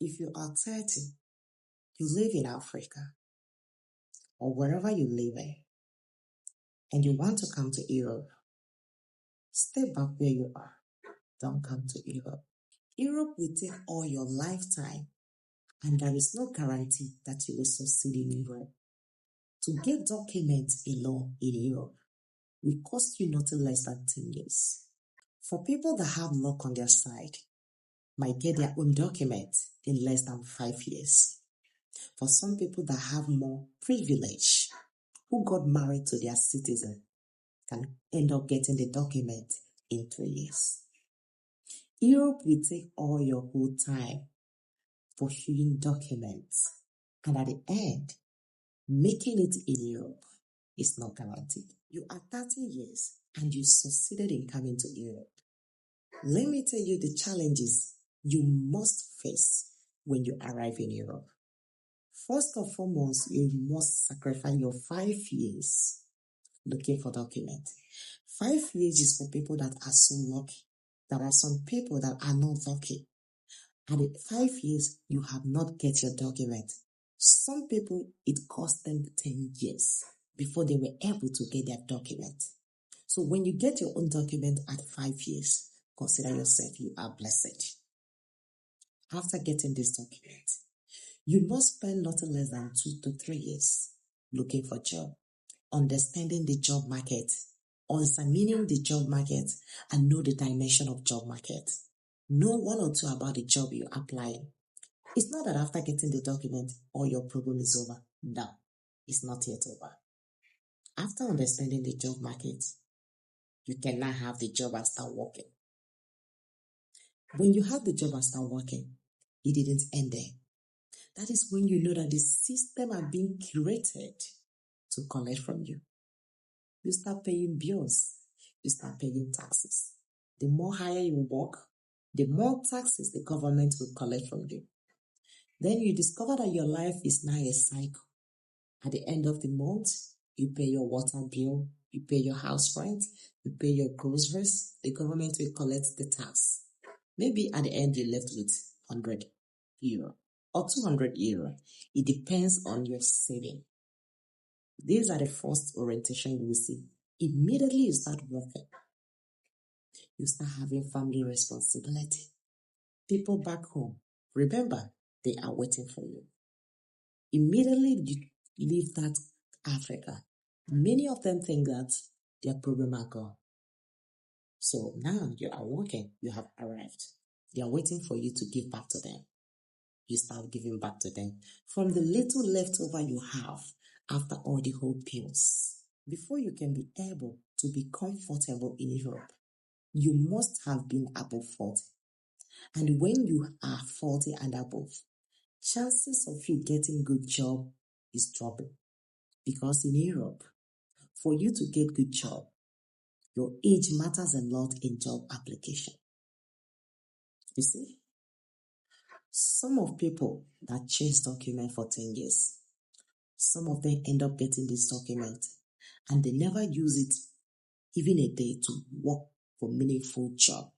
If you are 30, you live in Africa or wherever you live in, and you want to come to Europe, stay back where you are. Don't come to Europe. Europe will take all your lifetime, and there is no guarantee that you will succeed in Europe. To get documents alone in Europe will cost you nothing less than 10 years. For people that have luck on their side, might get their own document in less than 5 years. For some people that have more privilege, who got married to their citizen, can end up getting the document in 3 years. Europe will take all your whole time pursuing documents, and at the end, making it in Europe is not guaranteed. You are 30 years and you succeeded in coming to Europe. Let me tell you the challenges you must face when you arrive in Europe. First and foremost, you must sacrifice your 5 years looking for documents. 5 years is for people that are so lucky. There are some people that are not lucky. At the 5 years, you have not get your document. Some people, it cost them 10 years before they were able to get their document. So when you get your own document at 5 years, consider yourself you are blessed. After getting this document, you must spend nothing less than 2 to 3 years looking for a job, understanding the job market, examining the job market, and know the dimension of job market. Know 1 or 2 about the job you're applying. It's not that after getting the document, all your problem is over. No, it's not yet over. After understanding the job market, you can now have the job and start working. When you have the job and start working, it didn't end there. That is when you know that the system are being curated to collect from you. You start paying bills. You start paying taxes. The more higher you work, the more taxes the government will collect from you. Then you discover that your life is now a cycle. At the end of the month, you pay your water bill, you pay your house rent, you pay your groceries, the government will collect the tax. Maybe at the end you're left with €100 or €200. It depends on your saving. These are the first orientation you will see. Immediately you start working, you start having family responsibility. People back home, remember, they are waiting for you. Immediately you leave that Africa, many of them think that their problem are gone. So now you are working, you have arrived. They are waiting for you to give back to them. You start giving back to them from the little leftover you have after all the whole pills. Before you can be able to be comfortable in Europe, you must have been above 40. And when you are 40 and above, chances of you getting good job is dropping. Because in Europe, for you to get good job, your age matters a lot in job application. You see, some of people that chase document for 10 years, some of them end up getting this document and they never use it even a day to work for meaningful job.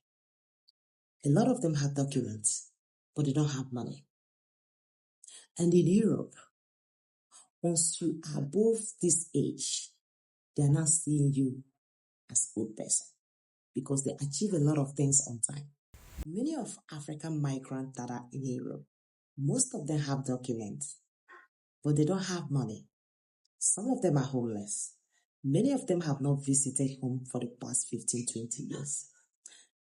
A lot of them have documents, but they don't have money. And in Europe, once you are above this age, they are not seeing you as a good person because they achieve a lot of things on time. Many of African migrants that are in Europe, most of them have documents, but they don't have money. Some of them are homeless. Many of them have not visited home for the past 15, 20 years.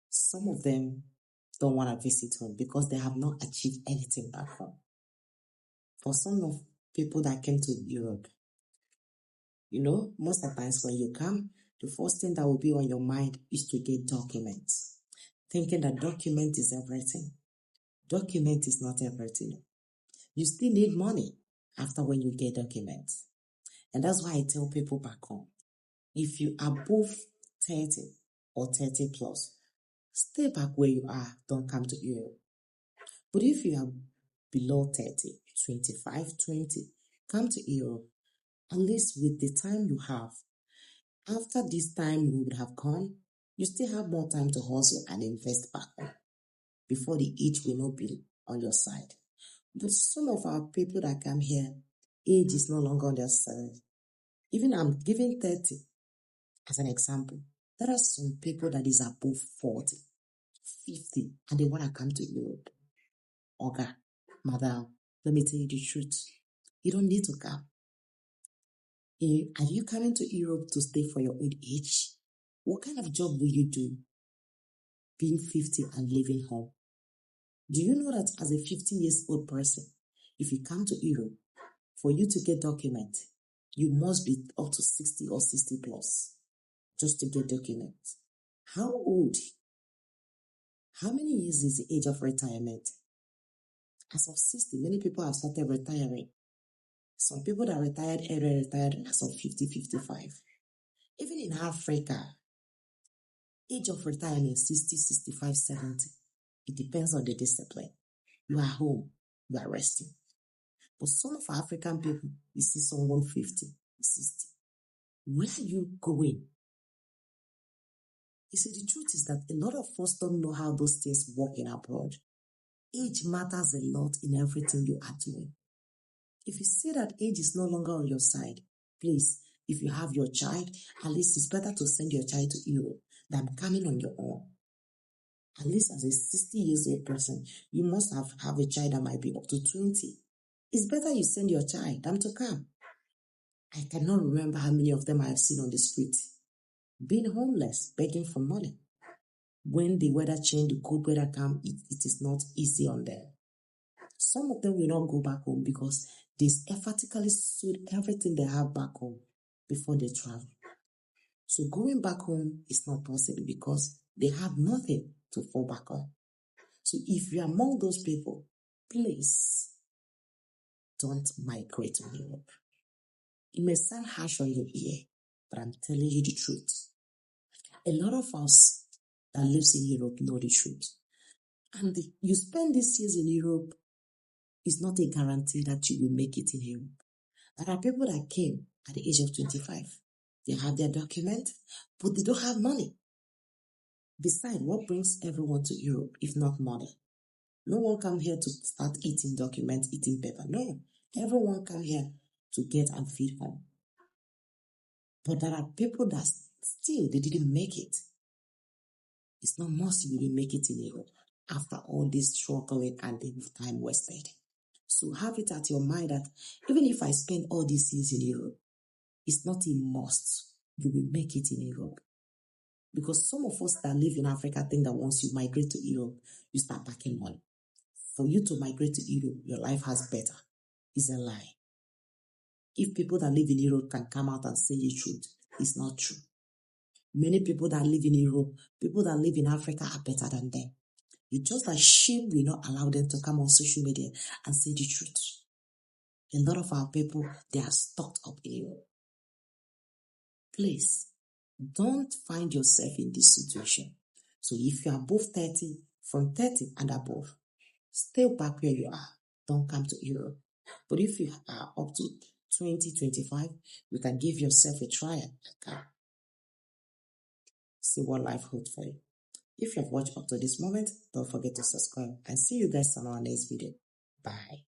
Some of them don't want to visit home because they have not achieved anything back home. For some of people that came to Europe, most of the times when you come, the first thing that will be on your mind is to get documents. Thinking that document is everything. Document is not everything. You still need money after when you get documents. And that's why I tell people back home, if you are above 30 or 30 plus, stay back where you are, don't come to Europe. But if you are below 30, 25, 20, come to Europe, at least with the time you have. After this time you would have gone, you still have more time to hustle and invest back home before the age will not be on your side. But some of our people that come here, age is no longer on their side. Even I'm giving 30 as an example. There are some people that is above 40, 50, and they want to come to Europe. Oga, madam, let me tell you the truth. You don't need to come. Are you coming to Europe to stay for your old age? What kind of job will you do being 50 and living home? Do you know that as a 50 years old person, if you come to Europe, for you to get document, you must be up to 60 or 60 plus just to get documents. How old? How many years is the age of retirement? As of 60, many people have started retiring. Some people that retired early retired as of 50, 55. Even in Africa, age of retirement 60, 65, 70. It depends on the discipline. You are home, you are resting. But some of African people, you see someone 50, 60. Where are you going? You see, the truth is that a lot of us don't know how those things work in abroad. Age matters a lot in everything you are doing. If you see that age is no longer on your side, please, if you have your child, at least it's better to send your child to Europe than coming on your own. At least as a 60 years old person, you must have a child that might be up to 20. It's better you send your child than to come. I cannot remember how many of them I have seen on the street, being homeless, begging for money. When the weather change, the cold weather come, it is not easy on them. Some of them will not go back home because they emphatically sold everything they have back home before they travel. So going back home is not possible because they have nothing to fall back on. So if you're among those people, please don't migrate to Europe. It may sound harsh on your ear, but I'm telling you the truth. A lot of us that lives in Europe know the truth. And you spend these years in Europe, it's not a guarantee that you will make it in Europe. There are people that came at the age of 25. They have their document, but they don't have money. Besides, what brings everyone to Europe if not money? No one come here to start eating documents, eating paper. No, everyone come here to get and feed home. But there are people that still, they didn't make it. It's not must you will make it in Europe after all this struggling and the time wasted. So have it at your mind that even if I spend all these years in Europe, it's not a must you will make it in Europe. Because some of us that live in Africa think that once you migrate to Europe, you start packing money. For you to migrate to Europe, your life has better. It's a lie. If people that live in Europe can come out and say the truth, it's not true. Many people that live in Europe, people that live in Africa are better than them. It's just that shame will not allow them to come on social media and say the truth. A lot of our people, they are stuck up in Europe. Please, don't find yourself in this situation. So if you are above 30, from 30 and above, stay back where you are. Don't come to Europe. But if you are up to 20, 25, you can give yourself a trial. See what life holds for you. If you have watched up to this moment, don't forget to subscribe and see you guys on our next video. Bye.